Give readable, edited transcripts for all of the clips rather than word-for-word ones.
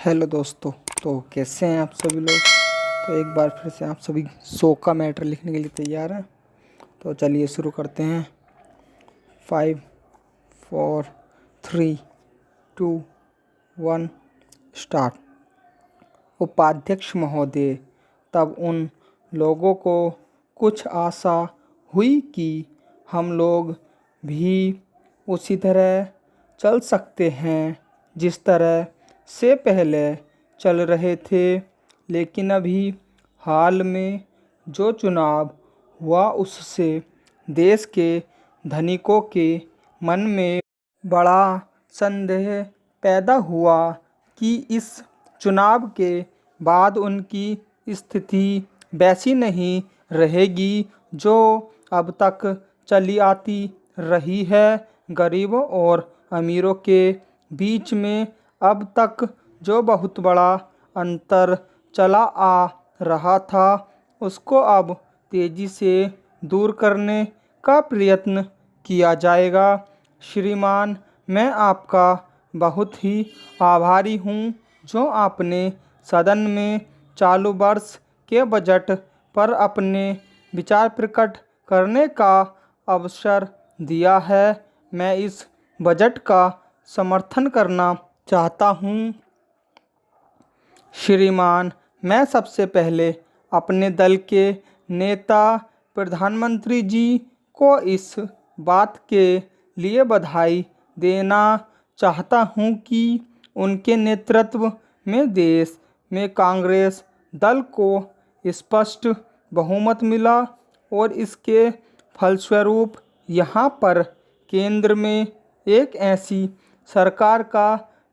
Hello दोस्तों। तो कैसे हैं आप सभी लोग। तो एक बार फिर से आप सभी शो का मैटर लिखने के लिए तैयार हैं। तो चलिए शुरू करते हैं। 5 4 3 2 1 स्टार्ट। उपाध्यक्ष महोदय, तब उन लोगों को कुछ आशा हुई कि हम लोग भी उसी तरह चल सकते हैं जिस तरह से पहले चल रहे थे, लेकिन अभी हाल में जो चुनाव हुआ उससे देश के धनिकों के मन में बड़ा संदेह पैदा हुआ कि इस चुनाव के बाद उनकी स्थिति वैसी नहीं रहेगी जो अब तक चली आती रही है। गरीबों और अमीरों के बीच में अब तक जो बहुत बड़ा अंतर चला आ रहा था, उसको अब तेजी से दूर करने का प्रयत्न किया जाएगा। श्रीमान, मैं आपका बहुत ही आभारी हूँ जो आपने सदन में चालू वर्ष के बजट पर अपने विचार प्रकट करने का अवसर दिया है। मैं इस बजट का समर्थन करना चाहता हूँ। श्रीमान, मैं सबसे पहले अपने दल के नेता प्रधानमंत्री जी को इस बात के लिए बधाई देना चाहता हूं कि उनके नेतृत्व में देश में कांग्रेस दल को स्पष्ट बहुमत मिला और इसके फलस्वरूप यहाँ पर केंद्र में एक ऐसी सरकार का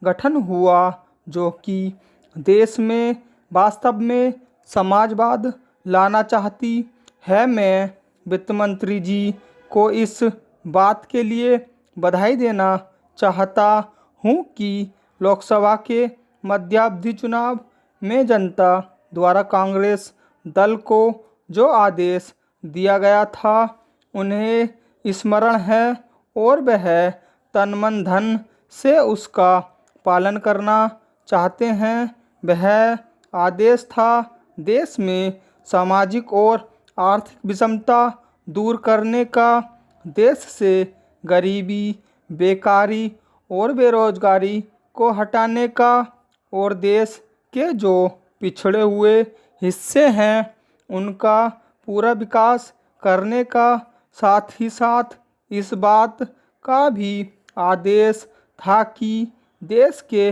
गठन हुआ जो कि देश में वास्तव में समाजवाद लाना चाहती है। मैं वित्त मंत्री जी को इस बात के लिए बधाई देना चाहता हूं कि लोकसभा के मध्यावधि चुनाव में जनता द्वारा कांग्रेस दल को जो आदेश दिया गया था उन्हें स्मरण है और वह तन मन धन से उसका पालन करना चाहते हैं। वह आदेश था देश में सामाजिक और आर्थिक विषमता दूर करने का, देश से गरीबी, बेकारी और बेरोजगारी को हटाने का और देश के जो पिछड़े हुए हिस्से हैं उनका पूरा विकास करने का, साथ ही साथ इस बात का भी आदेश था कि देश के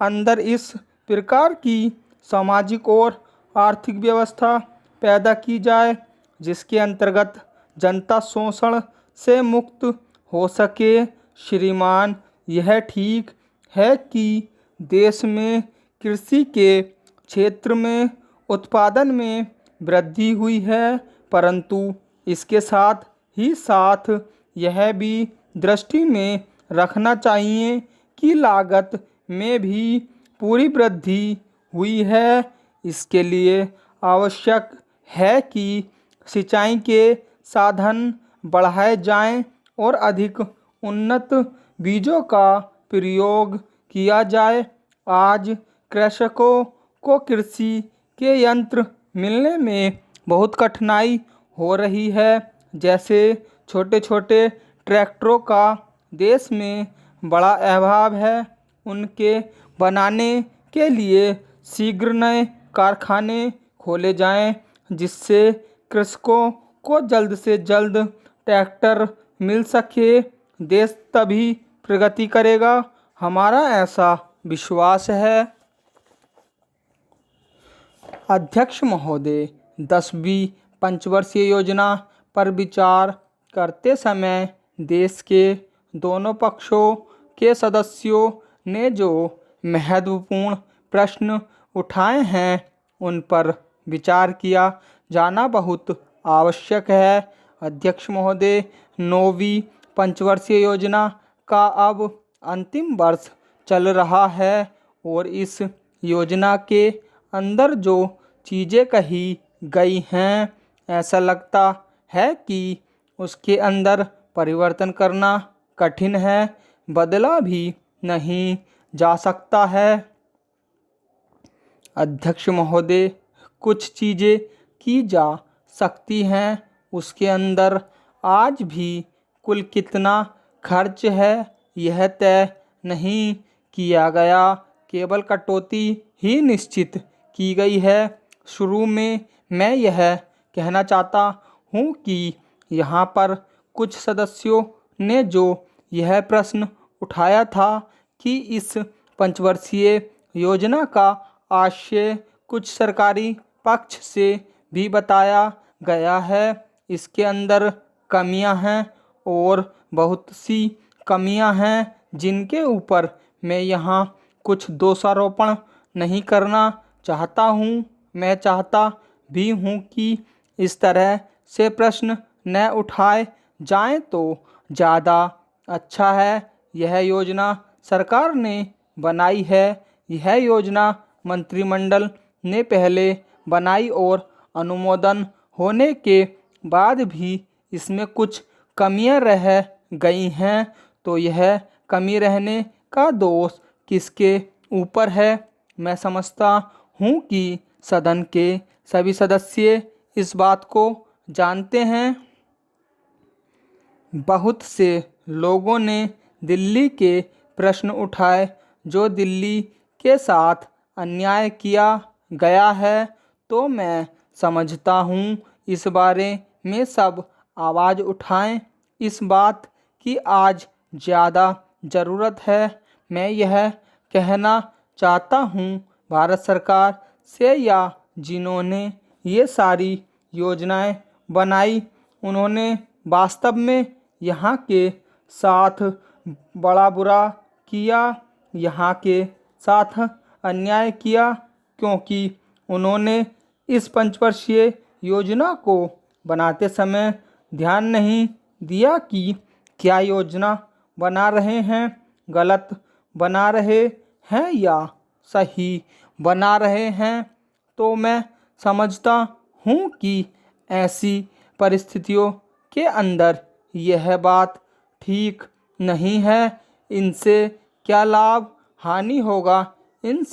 अंदर इस प्रकार की सामाजिक और आर्थिक व्यवस्था पैदा की जाए जिसके अंतर्गत जनता शोषण से मुक्त हो सके। श्रीमान, यह ठीक है कि देश में कृषि के क्षेत्र में उत्पादन में वृद्धि हुई है, परंतु इसके साथ ही साथ यह भी दृष्टि में रखना चाहिए कि लागत में भी पूरी वृद्धि हुई है। इसके लिए आवश्यक है कि सिंचाई के साधन बढ़ाए जाएं और अधिक उन्नत बीजों का प्रयोग किया जाए। आज कृषकों को कृषि के यंत्र मिलने में बहुत कठिनाई हो रही है, जैसे छोटे छोटे ट्रैक्टरों का देश में बड़ा अभाव है। उनके बनाने के लिए शीघ्र नए कारखाने खोले जाएं, जिससे कृषकों को जल्द से जल्द ट्रैक्टर मिल सके। देश तभी प्रगति करेगा, हमारा ऐसा विश्वास है। अध्यक्ष महोदय, 10वीं पंचवर्षीय योजना पर विचार करते समय देश के दोनों पक्षों के सदस्यों ने जो महत्वपूर्ण प्रश्न उठाए हैं उन पर विचार किया जाना बहुत आवश्यक है। अध्यक्ष महोदय, 9वीं पंचवर्षीय योजना का अब अंतिम वर्ष चल रहा है और इस योजना के अंदर जो चीज़ें कही गई हैं, ऐसा लगता है कि उसके अंदर परिवर्तन करना कठिन है, बदला भी नहीं जा सकता है। अध्यक्ष महोदय, कुछ चीज़ें की जा सकती हैं, उसके अंदर आज भी कुल कितना खर्च है यह तय नहीं किया गया, केवल कटौती ही निश्चित की गई है। शुरू में मैं यह कहना चाहता हूँ कि यहाँ पर कुछ सदस्यों ने जो यह प्रश्न उठाया था कि इस पंचवर्षीय योजना का आशय कुछ सरकारी पक्ष से भी बताया गया है, इसके अंदर कमियां हैं और बहुत सी कमियां हैं जिनके ऊपर मैं यहाँ कुछ दोषारोपण नहीं करना चाहता हूँ। मैं चाहता भी हूँ कि इस तरह से प्रश्न न उठाए जाएं तो ज़्यादा अच्छा है। यह योजना सरकार ने बनाई है, यह योजना मंत्रिमंडल ने पहले बनाई और अनुमोदन होने के बाद भी इसमें कुछ कमियां रह गई हैं, तो यह कमी रहने का दोष किसके ऊपर है? मैं समझता हूँ कि सदन के सभी सदस्य इस बात को जानते हैं। बहुत से लोगों ने दिल्ली के प्रश्न उठाए, जो दिल्ली के साथ अन्याय किया गया है, तो मैं समझता हूँ इस बारे में सब आवाज़ उठाएं। इस बात की आज ज़्यादा ज़रूरत है। मैं यह कहना चाहता हूँ भारत सरकार से, या जिन्होंने ये सारी योजनाएं बनाई, उन्होंने वास्तव में यहाँ के साथ बड़ा बुरा किया, यहाँ के साथ अन्याय किया, क्योंकि उन्होंने इस पंचवर्षीय योजना को बनाते समय ध्यान नहीं दिया कि क्या योजना बना रहे हैं, गलत बना रहे हैं या सही बना रहे हैं। तो मैं समझता हूँ कि ऐसी परिस्थितियों के अंदर यह बात ठीक नहीं है। इनसे क्या लाभ हानि होगा, इन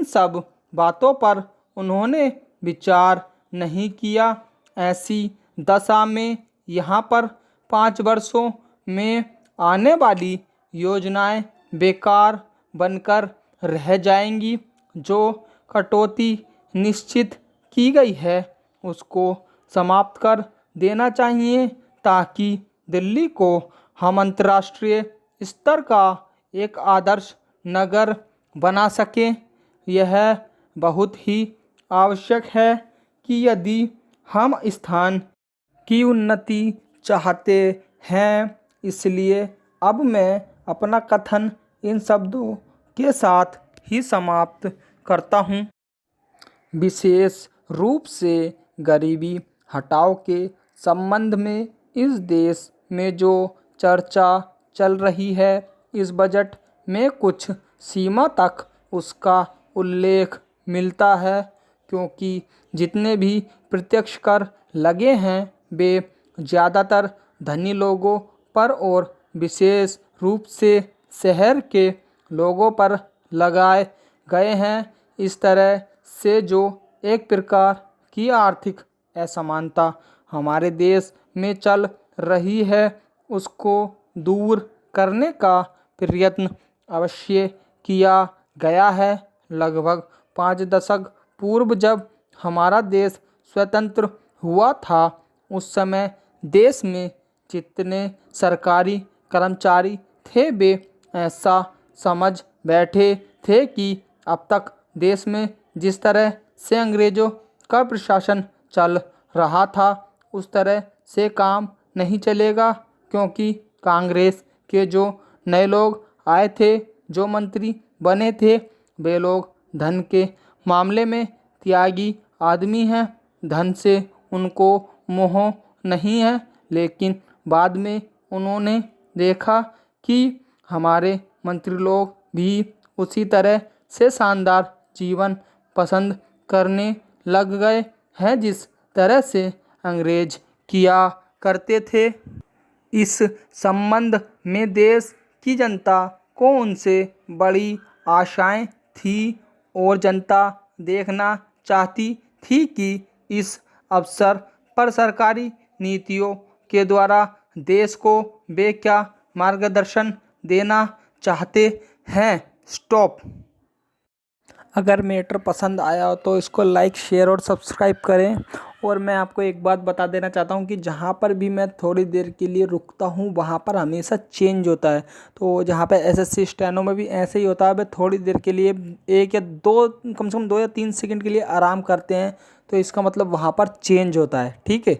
सब बातों पर उन्होंने विचार नहीं किया। ऐसी दशा में यहाँ पर 5 वर्षों में आने वाली योजनाएं बेकार बनकर रह जाएंगी। जो कटौती निश्चित की गई है उसको समाप्त कर देना चाहिए, ताकि दिल्ली को हम अंतर्राष्ट्रीय स्तर का एक आदर्श नगर बना सकें। यह बहुत ही आवश्यक है कि यदि हम स्थान की उन्नति चाहते हैं, इसलिए अब मैं अपना कथन इन शब्दों के साथ ही समाप्त करता हूँ। विशेष रूप से गरीबी हटाओ के संबंध में इस देश में जो चर्चा चल रही है, इस बजट में कुछ सीमा तक उसका उल्लेख मिलता है, क्योंकि जितने भी प्रत्यक्ष कर लगे हैं वे ज़्यादातर धनी लोगों पर और विशेष रूप से शहर के लोगों पर लगाए गए हैं। इस तरह से जो एक प्रकार की आर्थिक असमानता हमारे देश में चल रही है, उसको दूर करने का प्रयत्न अवश्य किया गया है। लगभग 5 दशक पूर्व जब हमारा देश स्वतंत्र हुआ था, उस समय देश में जितने सरकारी कर्मचारी थे वे ऐसा समझ बैठे थे कि अब तक देश में जिस तरह से अंग्रेज़ों का प्रशासन चल रहा था, उस तरह से काम नहीं चलेगा, क्योंकि कांग्रेस के जो नए लोग आए थे, जो मंत्री बने थे, वे लोग धन के मामले में त्यागी आदमी हैं। धन से उनको मोह नहीं है, लेकिन बाद में उन्होंने देखा कि हमारे मंत्री लोग भी उसी तरह से शानदार जीवन पसंद करने लग गए हैं जिस तरह से अंग्रेज किया करते थे। इस संबंध में देश की जनता को उनसे बड़ी आशाएं थी और जनता देखना चाहती थी कि इस अवसर पर सरकारी नीतियों के द्वारा देश को वे क्या मार्गदर्शन देना चाहते हैं। स्टॉप। अगर मैटर पसंद आया हो तो इसको लाइक शेयर और सब्सक्राइब करें। और मैं आपको एक बात बता देना चाहता हूँ कि जहाँ पर भी मैं थोड़ी देर के लिए रुकता हूँ वहाँ पर हमेशा चेंज होता है। तो जहाँ पे एसएससी स्टेनो में भी ऐसे ही होता है, वे थोड़ी देर के लिए एक या दो, कम से कम 2 या 3 सेकंड के लिए आराम करते हैं, तो इसका मतलब वहाँ पर चेंज होता है। ठीक है।